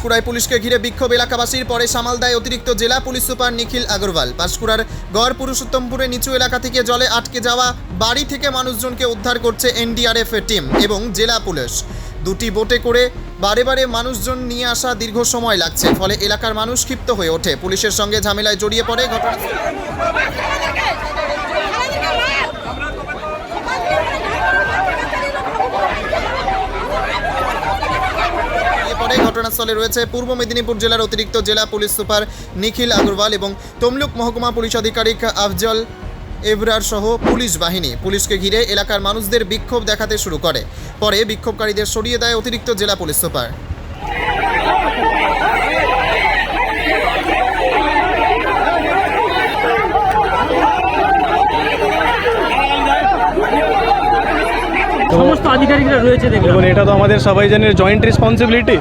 পাঁশকুড়ায় পুলিশকে ঘিরে বিক্ষোভ এলাকাবাসীর, পরে সামাল দেয় অতিরিক্ত জেলা পুলিশ সুপার নিখিল আগরওয়াল। পাঁশকুড়ার গড় পুরুষোত্তমপুরে নিচু এলাকা থেকে জলে আটকে যাওয়া বাড়ি থেকে মানুষজনকে উদ্ধার করছে এনডিআরএফ টিম এবং জেলা পুলিশ। দুটি বোটে করে বারে বারে মানুষজন নিয়ে আসা দীর্ঘ সময় লাগছে, ফলে এলাকার মানুষ ক্ষিপ্ত হয়ে ওঠে। পুলিশের সঙ্গে ঝামেলায় জড়িয়ে পড়ে ঘটনাস্থলে রয়েছে পূর্ব মেদিনীপুর জেলার অতিরিক্ত জেলা পুলিশ সুপার নিখিল আগরওয়াল এবং তমলুক মহকুমা পুলিশ আধিকারিক আফজল এবরার সহ পুলিশ বাহিনী। পুলিশকে ঘিরে এলাকার মানুষদের বিক্ষোভ দেখাতে শুরু করে, পরে বিক্ষোভকারীদের সরিয়ে দেয় অতিরিক্ত জেলা পুলিশ সুপার। সমস্ত আধিকারিকরা রয়েছে দেখুন, এটা তো আমাদের সবাই জানের জয়েন্ট রেসপন্সিবিলিটি।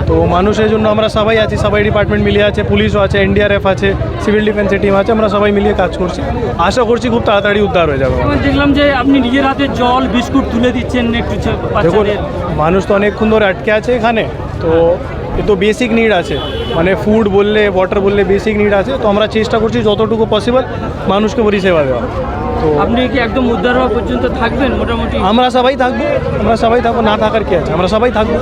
তো মানুষের জন্য আমরা সবাই আছি, সবাই ডিপার্টমেন্ট মিলিয়ে আছে, পুলিশও আছে, এনডিআরএফ আছে, সিভিল ডিফেন্সের টিম আছে, আমরা সবাই মিলিয়ে কাজ করছি। আশা করছি খুব তাড়াতাড়ি উদ্ধার হয়ে যাবে। দেখলাম যে আপনি নিজের হাতে জল বিস্কুট তুলে দিচ্ছেন একটু দেখুন, মানুষ তো অনেকক্ষণ ধরে আটকে আছে এখানে, তো এ তো বেসিক নিড আছে, মানে ফুড বললে ওয়াটার বললে বেসিক নিড আছে। তো আমরা চেষ্টা করছি যতটুকু পসিবল মানুষকে পরিষেবা দেওয়া। তো আপনি কি একদম উদ্ধার হওয়া পর্যন্ত থাকবেন? মোটামুটি আমরা সবাই থাকবো, না থাকার কি আছে, আমরা সবাই থাকবো।